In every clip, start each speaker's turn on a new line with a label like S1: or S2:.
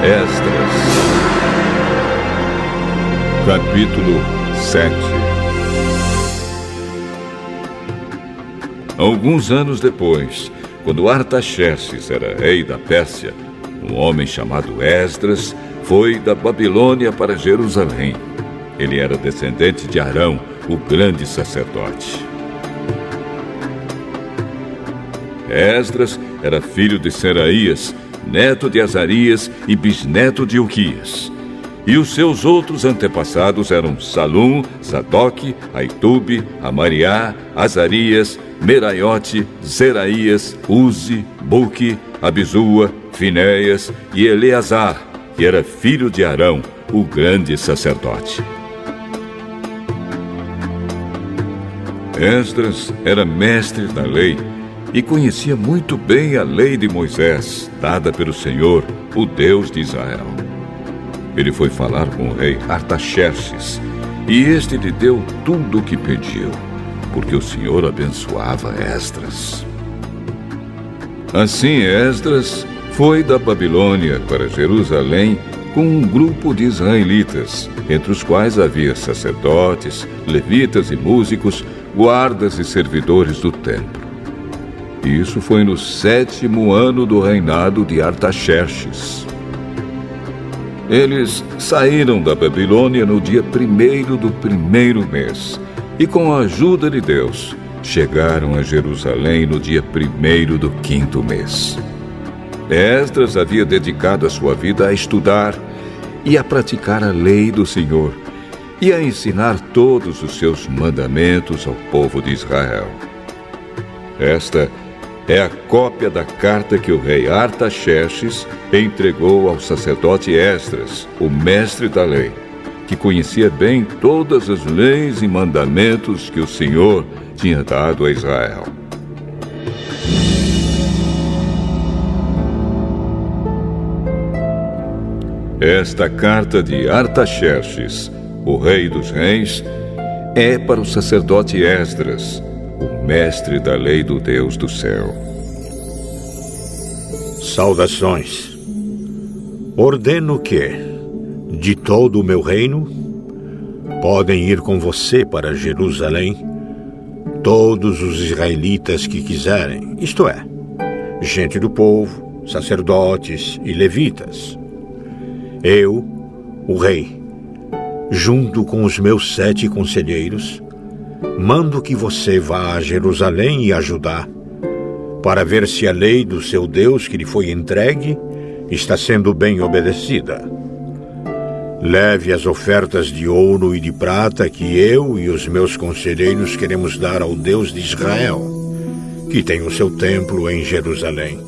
S1: Esdras, capítulo 7. Alguns anos depois, quando Artaxerxes era rei da Pérsia, um homem chamado Esdras foi da Babilônia para Jerusalém. Ele era descendente de Arão, o grande sacerdote. Esdras era filho de Seraías, neto de Azarias e bisneto de Ilquias. E os seus outros antepassados eram Salum, Sadoque, Aitube, Amariá, Azarias, Meraiote, Zeraías, Uzi, Buque, Abizua, Finéias e Eleazar, que era filho de Arão, o grande sacerdote. Esdras era mestre da lei e conhecia muito bem a lei de Moisés, dada pelo Senhor, o Deus de Israel. Ele foi falar com o rei Artaxerxes, e este lhe deu tudo o que pediu, porque o Senhor abençoava Esdras. Assim Esdras foi da Babilônia para Jerusalém com um grupo de israelitas, entre os quais havia sacerdotes, levitas e músicos, guardas e servidores do templo. Isso foi no 7º ano do reinado de Artaxerxes. Eles saíram da Babilônia no dia 1º do 1º mês e, com a ajuda de Deus, chegaram a Jerusalém no dia 1º do 5º mês. Esdras havia dedicado a sua vida a estudar e a praticar a lei do Senhor e a ensinar todos os seus mandamentos ao povo de Israel. Esta é a cópia da carta que o rei Artaxerxes entregou ao sacerdote Esdras, o mestre da lei, que conhecia bem todas as leis e mandamentos que o Senhor tinha dado a Israel. Esta carta de Artaxerxes, o rei dos reis, é para o sacerdote Esdras, o mestre da lei do Deus do céu.
S2: Saudações. Ordeno que, de todo o meu reino, podem ir com você para Jerusalém todos os israelitas que quiserem, isto é, gente do povo, sacerdotes e levitas. Eu, o rei, junto com os meus 7 conselheiros, mando que você vá a Jerusalém e a Judá, para ver se a lei do seu Deus que lhe foi entregue está sendo bem obedecida. Leve as ofertas de ouro e de prata que eu e os meus conselheiros queremos dar ao Deus de Israel, que tem o seu templo em Jerusalém.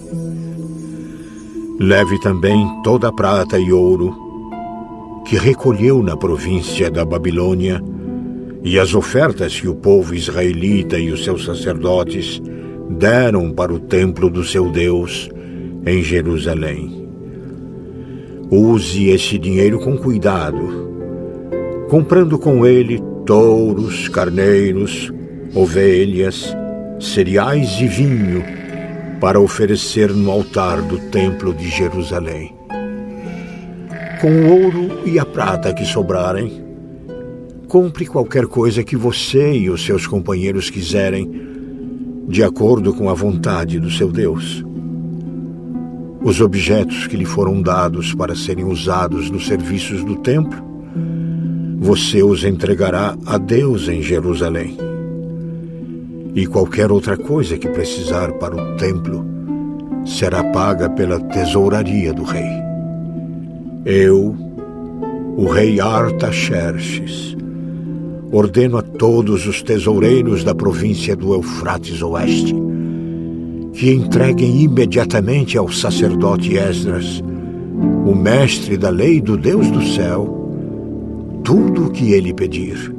S2: Leve também toda a prata e ouro que recolheu na província da Babilônia e as ofertas que o povo israelita e os seus sacerdotes deram para o templo do seu Deus em Jerusalém. Use esse dinheiro com cuidado, comprando com ele touros, carneiros, ovelhas, cereais e vinho para oferecer no altar do templo de Jerusalém. Com o ouro e a prata que sobrarem, compre qualquer coisa que você e os seus companheiros quiserem, de acordo com a vontade do seu Deus. Os objetos que lhe foram dados para serem usados nos serviços do templo, você os entregará a Deus em Jerusalém. E qualquer outra coisa que precisar para o templo será paga pela tesouraria do rei. Eu, o rei Artaxerxes, ordeno a todos os tesoureiros da província do Eufrates Oeste que entreguem imediatamente ao sacerdote Esdras, o mestre da lei do Deus do céu, tudo o que ele pedir.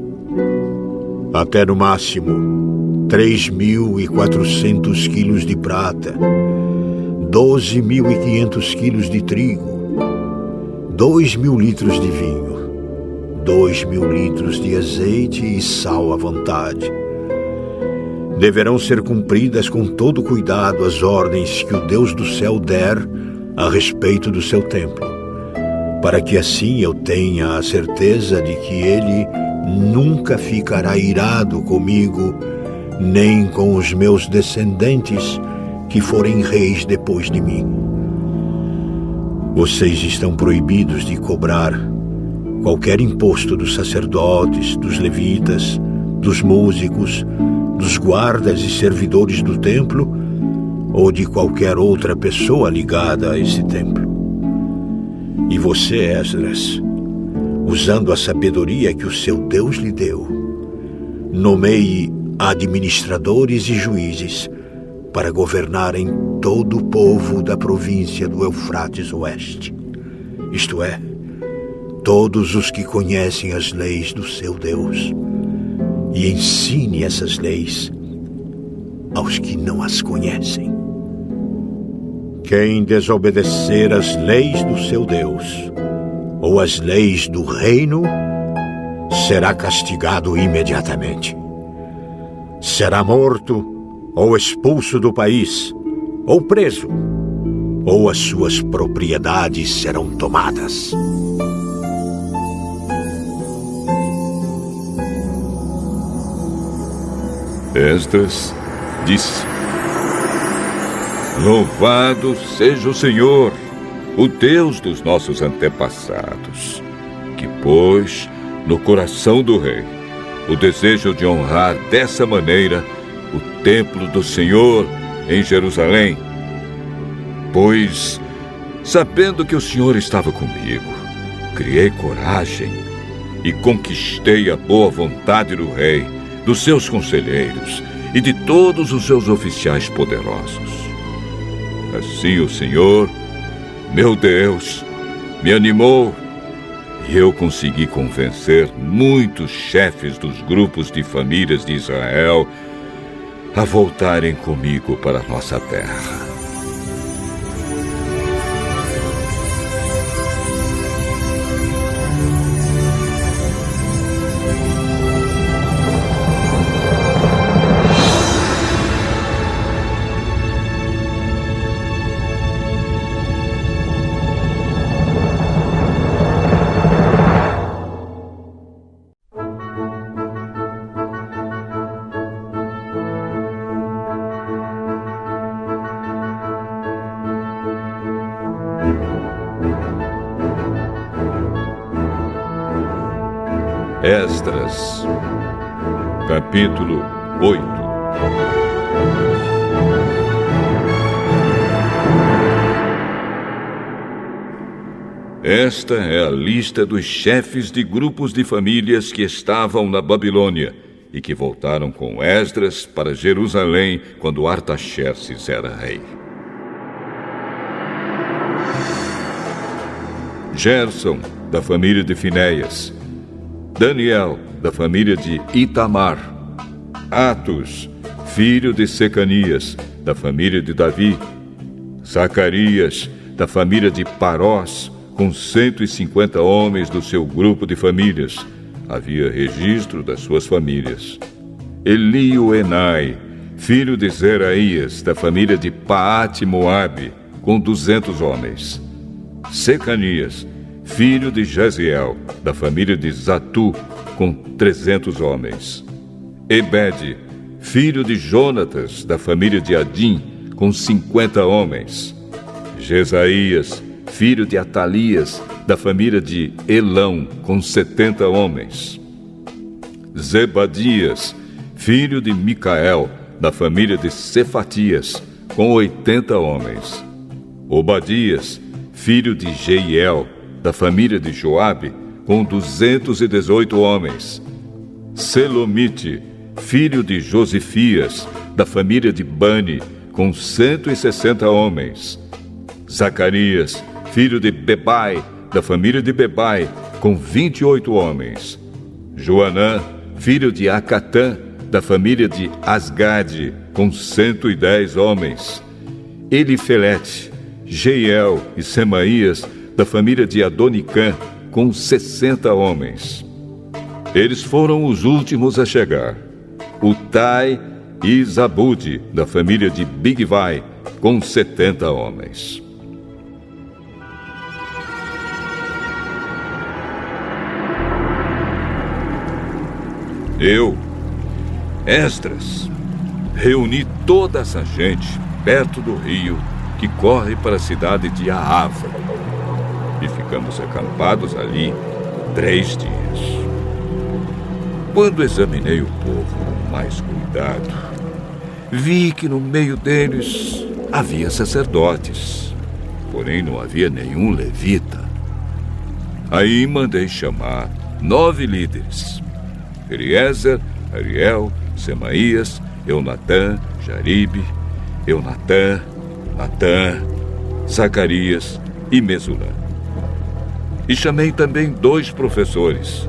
S2: Até no máximo 3.400 quilos de prata, 12.500 quilos de trigo, 2.000 litros de vinho, 2.000 litros de azeite e sal à vontade. Deverão ser cumpridas com todo cuidado as ordens que o Deus do céu der a respeito do seu templo, para que assim eu tenha a certeza de que ele nunca ficará irado comigo, nem com os meus descendentes que forem reis depois de mim. Vocês estão proibidos de cobrar qualquer imposto dos sacerdotes, dos levitas, dos músicos, dos guardas e servidores do templo ou de qualquer outra pessoa ligada a esse templo. E você, Esdras, usando a sabedoria que o seu Deus lhe deu, nomeie administradores e juízes para governarem todo o povo da província do Eufrates Oeste, isto é, todos os que conhecem as leis do seu Deus, e ensine essas leis aos que não as conhecem. Quem desobedecer as leis do seu Deus ou as leis do reino será castigado imediatamente. Será morto ou expulso do país, ou preso, ou as suas propriedades serão tomadas.
S1: Esdras disse: Louvado seja o Senhor, o Deus dos nossos antepassados, que pôs no coração do rei o desejo de honrar dessa maneira o templo do Senhor em Jerusalém. Pois, sabendo que o Senhor estava comigo, criei coragem e conquistei a boa vontade do rei, dos seus conselheiros e de todos os seus oficiais poderosos. Assim o Senhor, meu Deus, me animou e eu consegui convencer muitos chefes dos grupos de famílias de Israel a voltarem comigo para a nossa terra. Esdras, capítulo 8. Esta é a lista dos chefes de grupos de famílias que estavam na Babilônia e que voltaram com Esdras para Jerusalém quando Artaxerxes era rei. Gerson, da família de Finéias. Daniel, da família de Itamar. Atos, filho de Secanias, da família de Davi. Zacarias, da família de Parós, com 150 homens do seu grupo de famílias. Havia registro das suas famílias. Elioenai, filho de Zeraías, da família de Paate-Moabe, com 200 homens. Secanias, filho de Jaziel, da família de Zatu, com 300 homens. Ebede, filho de Jonatas, da família de Adim, com 50 homens. Jesaías, filho de Atalias, da família de Elão, com 70 homens. Zebadias, filho de Micael, da família de Cefatias, com 80 homens. Obadias, filho de Jeiel, da família de Joabe, com 218 homens. Selomite, filho de Josifias, da família de Bani, com 160 homens. Zacarias, filho de Bebai, da família de Bebai, com 28 homens. Joanã, filho de Acatã, da família de Asgade, com 110 homens. Elifelete, Jeiel e Semaías, da família de Adonicã, com 60 homens. Eles foram os últimos a chegar. Utai e Zabude, da família de Bigvai, com 70 homens. Eu, Esdras, reuni toda essa gente perto do rio que corre para a cidade de Ahava. E ficamos acampados ali 3 dias. Quando examinei o povo com mais cuidado, vi que no meio deles havia sacerdotes, porém não havia nenhum levita. Aí mandei chamar 9 líderes: Eliezer, Ariel, Semaías, Eunatã, Jaribe, Eunatã, Natã, Zacarias e Mesulã. E chamei também 2 professores,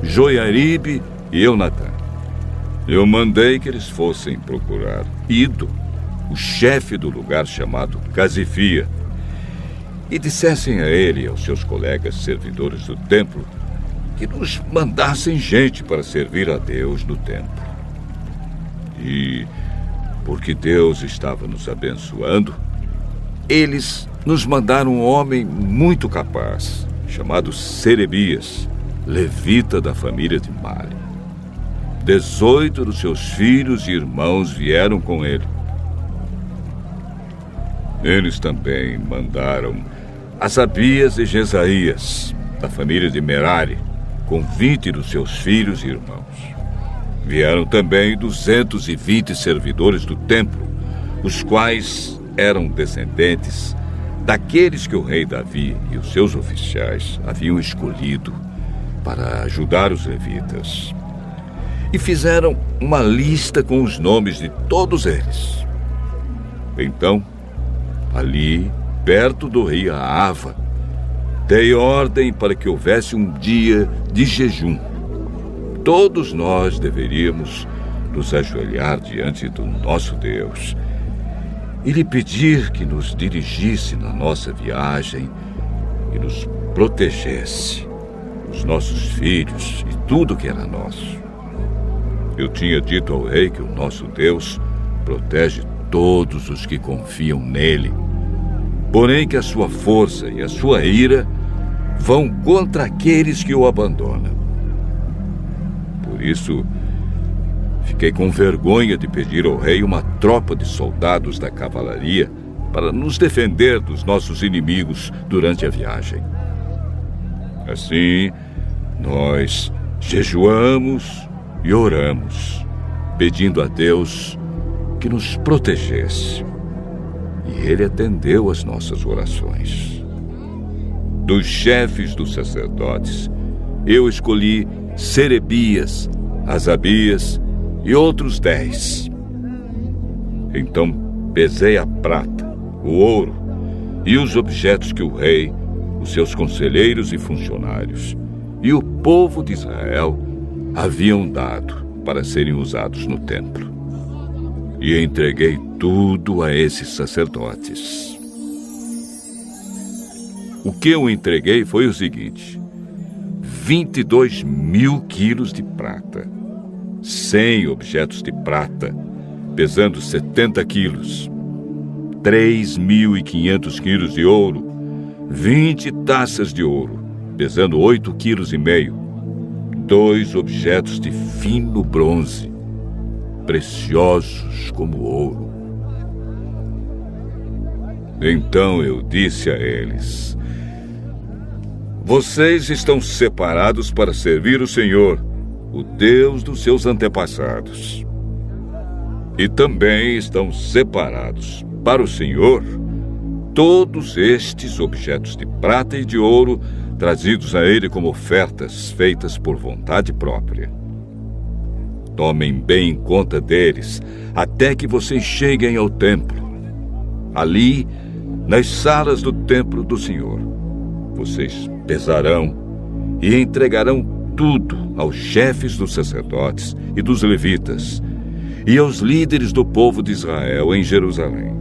S1: Joiaribe e Eunatã. Eu mandei que eles fossem procurar Ido, o chefe do lugar chamado Casifia, e dissessem a ele e aos seus colegas servidores do templo que nos mandassem gente para servir a Deus no templo. E, porque Deus estava nos abençoando, eles nos mandaram um homem muito capaz, chamado Serebias, levita da família de Mali. 18 dos seus filhos e irmãos vieram com ele. Eles também mandaram Asabias e Jesaías, da família de Merari, com 20 dos seus filhos e irmãos. Vieram também 220 servidores do templo, os quais eram descendentes daqueles que o rei Davi e os seus oficiais haviam escolhido para ajudar os levitas. E fizeram uma lista com os nomes de todos eles. Então, ali, perto do rio Ahava, dei ordem para que houvesse um dia de jejum. Todos nós deveríamos nos ajoelhar diante do nosso Deus e lhe pedir que nos dirigisse na nossa viagem e nos protegesse, os nossos filhos e tudo que era nosso. Eu tinha dito ao rei que o nosso Deus protege todos os que confiam nele, porém que a sua força e a sua ira vão contra aqueles que o abandonam. Por isso, fiquei com vergonha de pedir ao rei uma tropa de soldados da cavalaria para nos defender dos nossos inimigos durante a viagem. Assim, nós jejuamos e oramos, pedindo a Deus que nos protegesse. E ele atendeu às nossas orações. Dos chefes dos sacerdotes, eu escolhi Serebias, Asabias e outros 10. Então pesei a prata, o ouro e os objetos que o rei, os seus conselheiros e funcionários e o povo de Israel haviam dado para serem usados no templo. E entreguei tudo a esses sacerdotes. O que eu entreguei foi o seguinte: 22.000 quilos de prata, 100 objetos de prata, pesando 70 quilos, 3.500 quilos de ouro, 20 taças de ouro, pesando 8,5 quilos, 2 objetos de fino bronze, preciosos como ouro. Então eu disse a eles: vocês estão separados para servir o Senhor, o Deus dos seus antepassados. E também estão separados para o Senhor todos estes objetos de prata e de ouro trazidos a ele como ofertas feitas por vontade própria. Tomem bem conta deles até que vocês cheguem ao templo. Ali, nas salas do templo do Senhor, vocês pesarão e entregarão tudo aos chefes dos sacerdotes e dos levitas e aos líderes do povo de Israel em Jerusalém.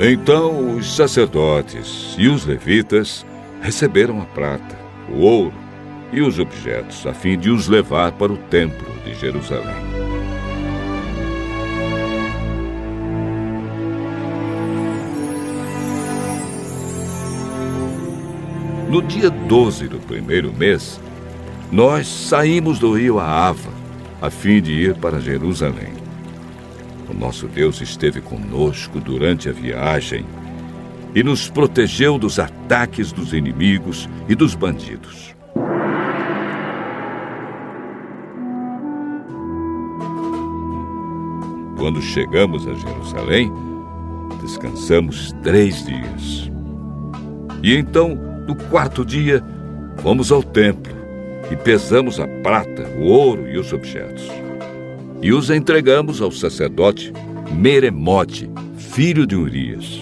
S1: Então os sacerdotes e os levitas receberam a prata, o ouro e os objetos, a fim de os levar para o templo de Jerusalém. No dia 12 do primeiro mês, nós saímos do rio Ahava, a fim de ir para Jerusalém. O nosso Deus esteve conosco durante a viagem e nos protegeu dos ataques dos inimigos e dos bandidos. Quando chegamos a Jerusalém, descansamos 3 dias. E então, no 4º dia, fomos ao templo e pesamos a prata, o ouro e os objetos. E os entregamos ao sacerdote Meremote, filho de Urias.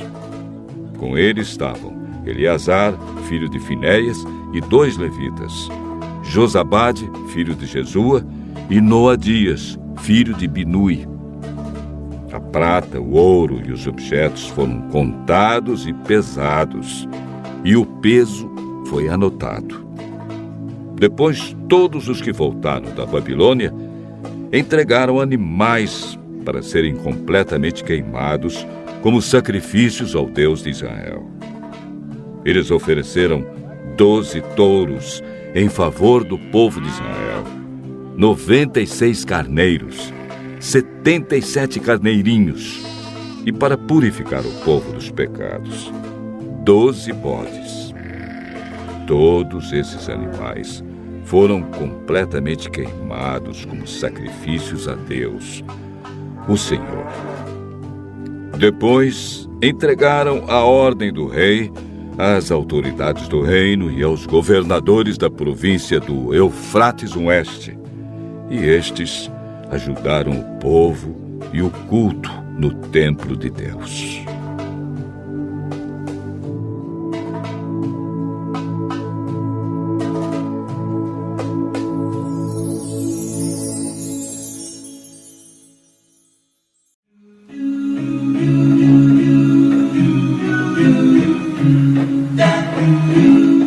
S1: Com ele estavam Eleazar, filho de Finéias, e 2 levitas, Josabade, filho de Jesua, e Noadias, filho de Binui. A prata, o ouro e os objetos foram contados e pesados, e o peso foi anotado. Depois, todos os que voltaram da Babilônia entregaram animais para serem completamente queimados como sacrifícios ao Deus de Israel. Eles ofereceram 12 touros em favor do povo de Israel, 96 carneiros, 77 carneirinhos, e para purificar o povo dos pecados, 12 bodes. Todos esses animais foram completamente queimados como sacrifícios a Deus, o Senhor. Depois, entregaram a ordem do rei às autoridades do reino e aos governadores da província do Eufrates Oeste, e estes ajudaram o povo e o culto no templo de Deus.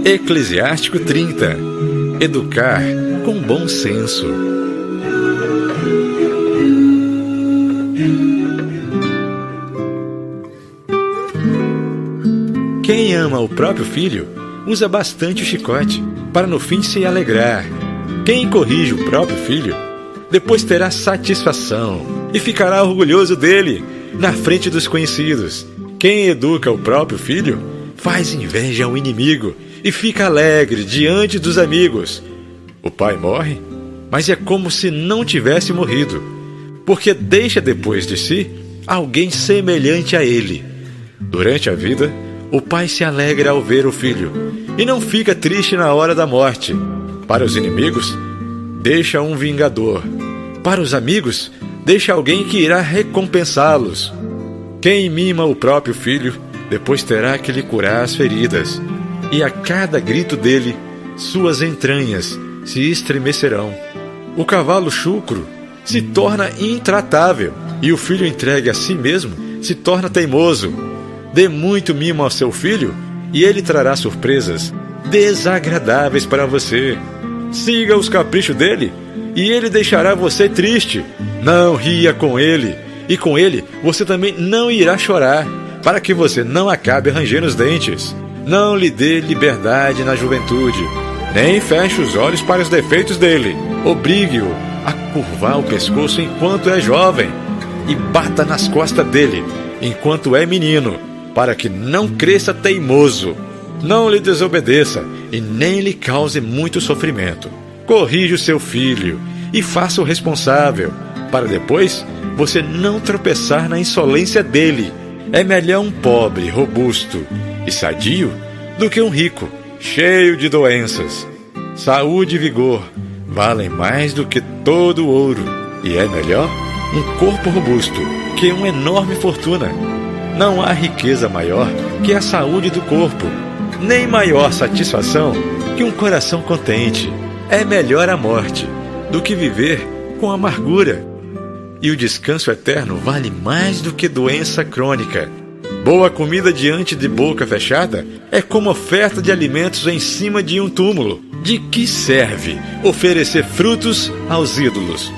S3: Eclesiástico 30. Educar com bom senso. Quem ama o próprio filho usa bastante o chicote, para no fim se alegrar. Quem corrige o próprio filho, depois terá satisfação e ficará orgulhoso dele na frente dos conhecidos. Quem educa o próprio filho faz inveja ao inimigo e fica alegre diante dos amigos. O pai morre, mas é como se não tivesse morrido, porque deixa depois de si alguém semelhante a ele. Durante a vida, o pai se alegra ao ver o filho e não fica triste na hora da morte. Para os inimigos, deixa um vingador. Para os amigos, deixa alguém que irá recompensá-los. Quem mima o próprio filho, depois terá que lhe curar as feridas, e a cada grito dele, suas entranhas se estremecerão. O cavalo chucro se torna intratável, e o filho entregue a si mesmo se torna teimoso. Dê muito mimo ao seu filho, e ele trará surpresas desagradáveis para você. Siga os caprichos dele, e ele deixará você triste. Não ria com ele, e com ele você também não irá chorar, para que você não acabe rangendo os dentes. Não lhe dê liberdade na juventude, nem feche os olhos para os defeitos dele. Obrigue-o a curvar o pescoço enquanto é jovem, e bata nas costas dele enquanto é menino, para que não cresça teimoso. Não lhe desobedeça e nem lhe cause muito sofrimento. Corrija o seu filho e faça-o responsável, para depois você não tropeçar na insolência dele. É melhor um pobre, robusto e sadio do que um rico, cheio de doenças. Saúde e vigor valem mais do que todo o ouro, e é melhor um corpo robusto que uma enorme fortuna. Não há riqueza maior que a saúde do corpo, nem maior satisfação que um coração contente. É melhor a morte do que viver com amargura, e o descanso eterno vale mais do que doença crônica. Boa comida diante de boca fechada é como oferta de alimentos em cima de um túmulo. De que serve oferecer frutos aos ídolos?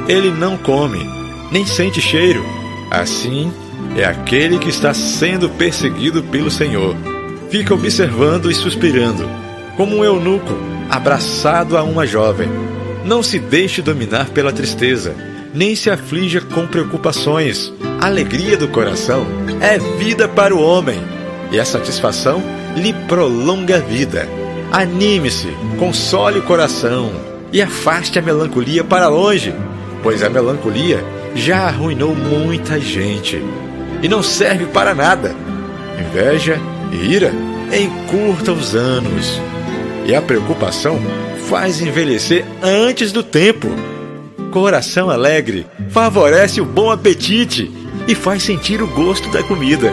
S3: Ele não come, nem sente cheiro. Assim é aquele que está sendo perseguido pelo Senhor. fica observando e suspirando, como um eunuco abraçado a uma jovem. Não se deixe dominar pela tristeza, nem se aflija com preocupações. A alegria do coração é vida para o homem, e a satisfação lhe prolonga a vida. Anime-se, console o coração e afaste a melancolia para longe, pois a melancolia já arruinou muita gente e não serve para nada. Inveja e ira encurtam os anos, e a preocupação faz envelhecer antes do tempo. Coração alegre favorece o bom apetite e faz sentir o gosto da comida.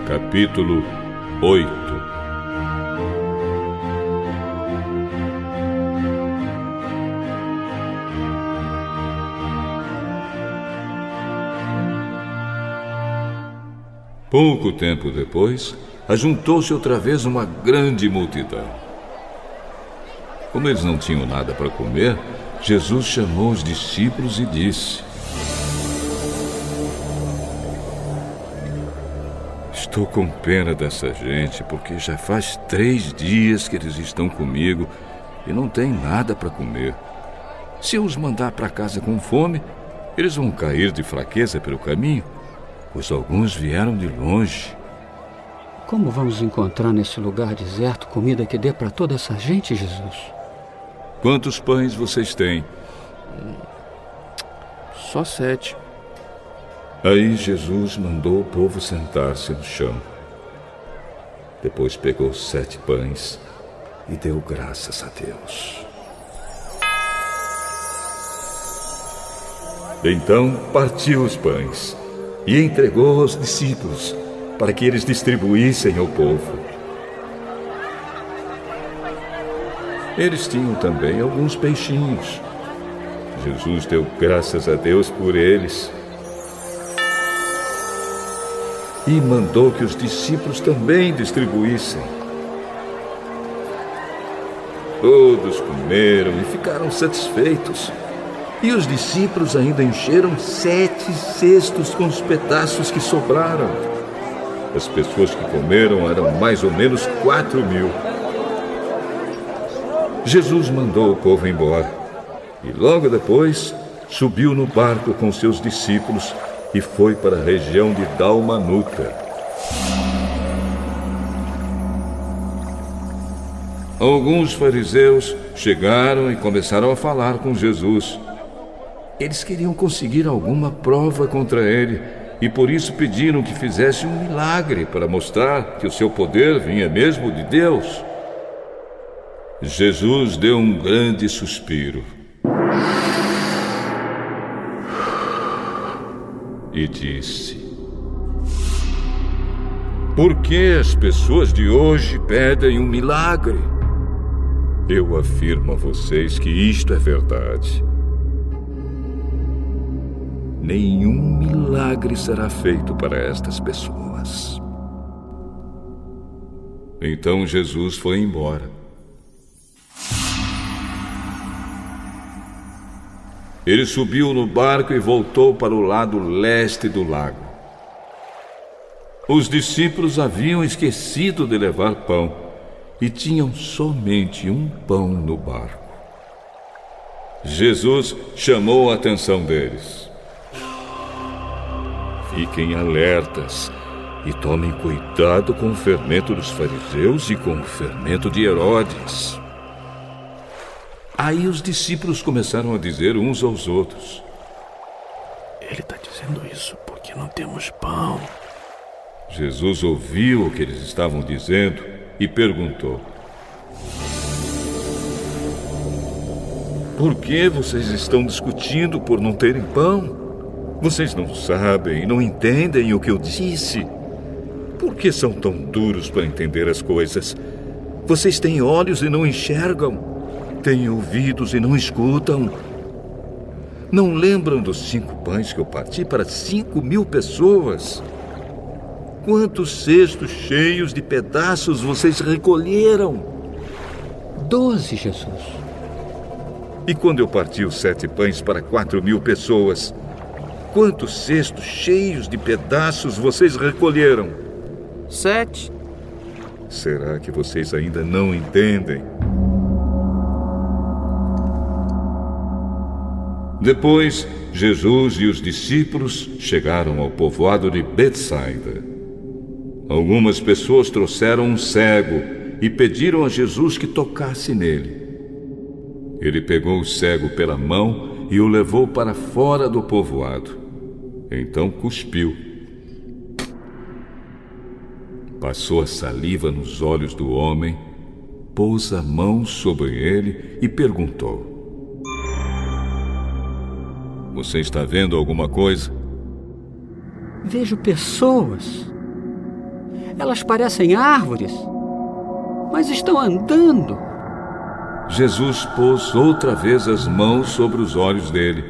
S1: Capítulo 8. Pouco tempo depois, ajuntou-se outra vez uma grande multidão. Como eles não tinham nada para comer, Jesus chamou os discípulos e disse: Estou com pena dessa gente, porque já faz 3 dias que eles estão comigo e não têm nada para comer. Se eu os mandar para casa com fome, eles vão cair de fraqueza pelo caminho, pois alguns vieram de longe.
S4: Como vamos encontrar nesse lugar deserto comida que dê para toda essa gente, Jesus?
S1: Quantos pães vocês têm?
S4: Só 7.
S1: Aí Jesus mandou o povo sentar-se no chão. Depois pegou 7 pães e deu graças a Deus. Então partiu os pães e entregou aos discípulos para que eles distribuíssem ao povo. Eles tinham também alguns peixinhos. Jesus deu graças a Deus por eles e mandou que os discípulos também distribuíssem. Todos comeram e ficaram satisfeitos. E os discípulos ainda encheram 7 cestos com os pedaços que sobraram. As pessoas que comeram eram mais ou menos 4.000. Jesus mandou o povo embora e logo depois subiu no barco com seus discípulos e foi para a região de Dalmanuta. Alguns fariseus chegaram e começaram a falar com Jesus. Eles queriam conseguir alguma prova contra ele e por isso pediram que fizesse um milagre para mostrar que o seu poder vinha mesmo de Deus. Jesus deu um grande suspiro e disse: Por que as pessoas de hoje pedem um milagre? Eu afirmo a vocês que isto é verdade. Nenhum milagre será feito para estas pessoas. Então Jesus foi embora. Ele subiu no barco e voltou para o lado leste do lago. Os discípulos haviam esquecido de levar pão e tinham somente um pão no barco. Jesus chamou a atenção deles. Fiquem alertas e tomem cuidado com o fermento dos fariseus e com o fermento de Herodes. Aí os discípulos começaram a dizer uns aos outros:
S4: Ele está dizendo isso porque não temos pão.
S1: Jesus ouviu o que eles estavam dizendo e perguntou: Por que vocês estão discutindo por não terem pão? Vocês não sabem, não entendem o que eu disse. Por que são tão duros para entender as coisas? Vocês têm olhos e não enxergam. Têm ouvidos e não escutam. Não lembram dos 5 pães que eu parti para 5.000 pessoas? quantos cestos cheios de pedaços vocês recolheram?
S4: 12, Jesus.
S1: E quando eu parti os 7 pães para 4.000 pessoas, quantos cestos cheios de pedaços vocês recolheram?
S5: 7.
S1: Será que vocês ainda não entendem? Depois, Jesus e os discípulos chegaram ao povoado de Betsaida. Algumas pessoas trouxeram um cego e pediram a Jesus que tocasse nele. Ele pegou o cego pela mão e o levou para fora do povoado. Então cuspiu. Passou a saliva nos olhos do homem, pôs a mão sobre ele e perguntou: Você está vendo alguma coisa?
S4: Vejo pessoas. Elas parecem árvores, mas estão andando.
S1: Jesus pôs outra vez as mãos sobre os olhos dele.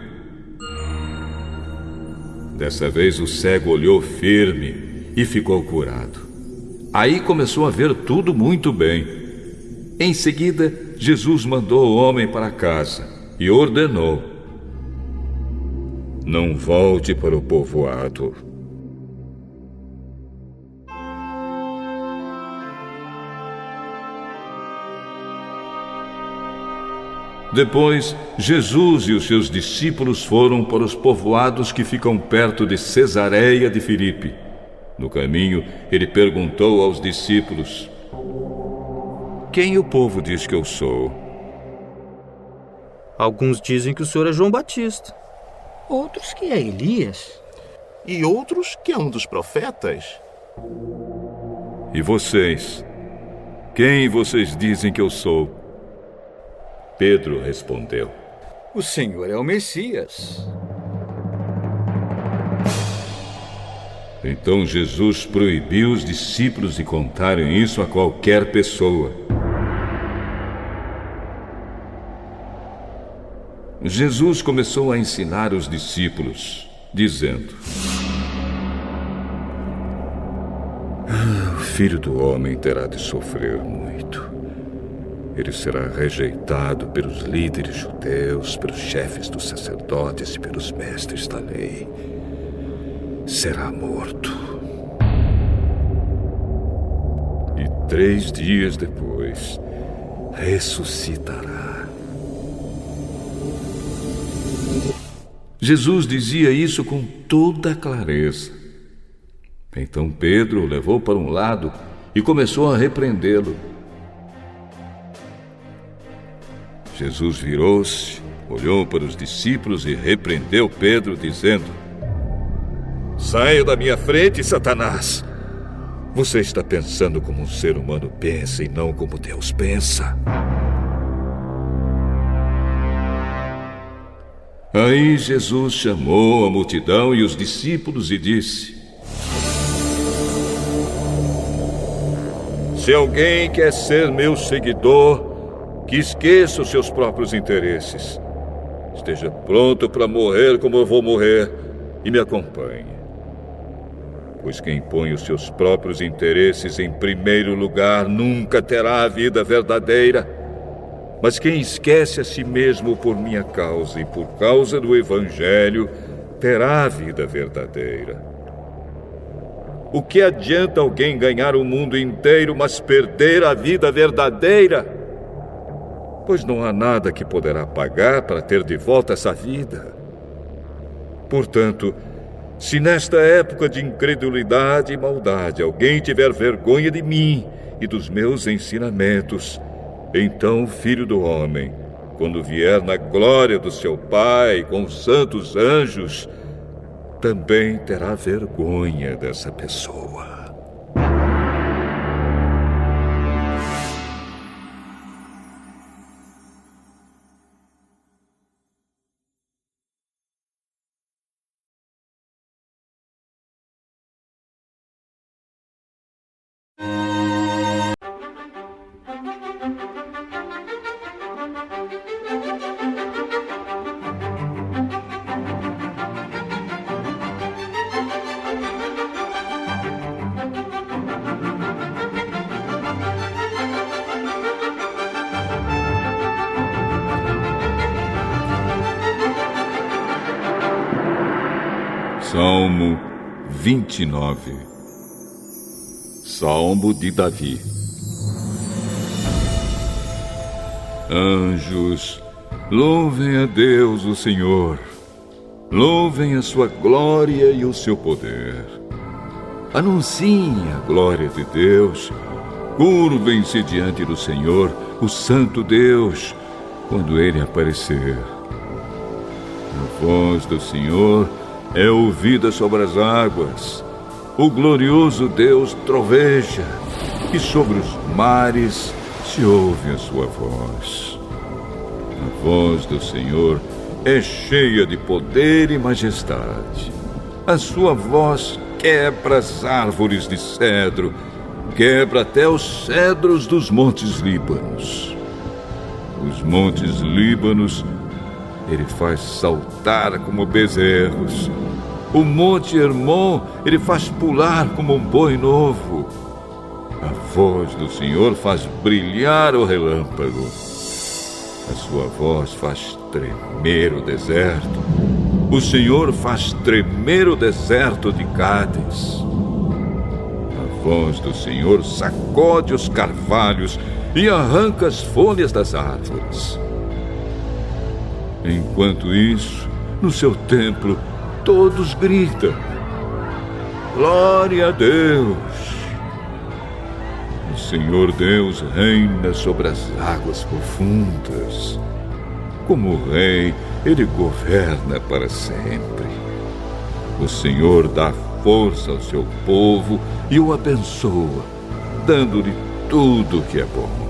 S1: Dessa vez o cego olhou firme e ficou curado. Aí começou a ver tudo muito bem. Em seguida, Jesus mandou o homem para casa e ordenou: Não volte para o povoado. Depois, Jesus e os seus discípulos foram para os povoados que ficam perto de Cesareia de Filipe. No caminho, ele perguntou aos discípulos: Quem o povo diz que eu sou?
S5: Alguns dizem que o senhor é João Batista.
S4: Outros que é Elias.
S6: E outros que é um dos profetas.
S1: E vocês? Quem vocês dizem que eu sou? Pedro respondeu:
S7: O Senhor é o Messias.
S1: Então Jesus proibiu os discípulos de contarem isso a qualquer pessoa. Jesus começou a ensinar os discípulos, dizendo: O Filho do Homem terá de sofrer muito. Ele será rejeitado pelos líderes judeus, pelos chefes dos sacerdotes e pelos mestres da lei. Será morto. E 3 dias depois, ressuscitará. Jesus dizia isso com toda clareza. Então Pedro o levou para um lado e começou a repreendê-lo. Jesus virou-se, olhou para os discípulos e repreendeu Pedro, dizendo: Saia da minha frente, Satanás! Você está pensando como um ser humano pensa e não como Deus pensa. Aí Jesus chamou a multidão e os discípulos e disse: Se alguém quer ser meu seguidor, que esqueça os seus próprios interesses. Esteja pronto para morrer como eu vou morrer e me acompanhe. Pois quem põe os seus próprios interesses em primeiro lugar nunca terá a vida verdadeira. Mas quem esquece a si mesmo por minha causa e por causa do Evangelho, terá a vida verdadeira. O que adianta alguém ganhar o mundo inteiro, mas perder a vida verdadeira? Pois não há nada que poderá pagar para ter de volta essa vida. Portanto, se nesta época de incredulidade e maldade alguém tiver vergonha de mim e dos meus ensinamentos, então o Filho do Homem, quando vier na glória do seu Pai com os santos anjos, também terá vergonha dessa pessoa. Salmo 29. Salmo de Davi. Anjos, louvem a Deus o Senhor. Louvem a sua glória e o seu poder. Anunciem a glória de Deus. Curvem-se diante do Senhor, o Santo Deus, quando Ele aparecer. A voz do Senhor é ouvida sobre as águas. O glorioso Deus troveja, e sobre os mares se ouve a sua voz. A voz do Senhor é cheia de poder e majestade. A sua voz quebra as árvores de cedro, quebra até os cedros dos montes Líbanos. Os montes Líbanos Ele faz saltar como bezerros. O monte Hermon Ele faz pular como um boi novo. A voz do Senhor faz brilhar o relâmpago. A sua voz faz tremer o deserto. O Senhor faz tremer o deserto de Cádiz. A voz do Senhor sacode os carvalhos e arranca as folhas das árvores. Enquanto isso, no seu templo, todos gritam: glória a Deus! O Senhor Deus reina sobre as águas profundas. Como rei, Ele governa para sempre. O Senhor dá força ao seu povo e o abençoa, dando-lhe tudo que é bom.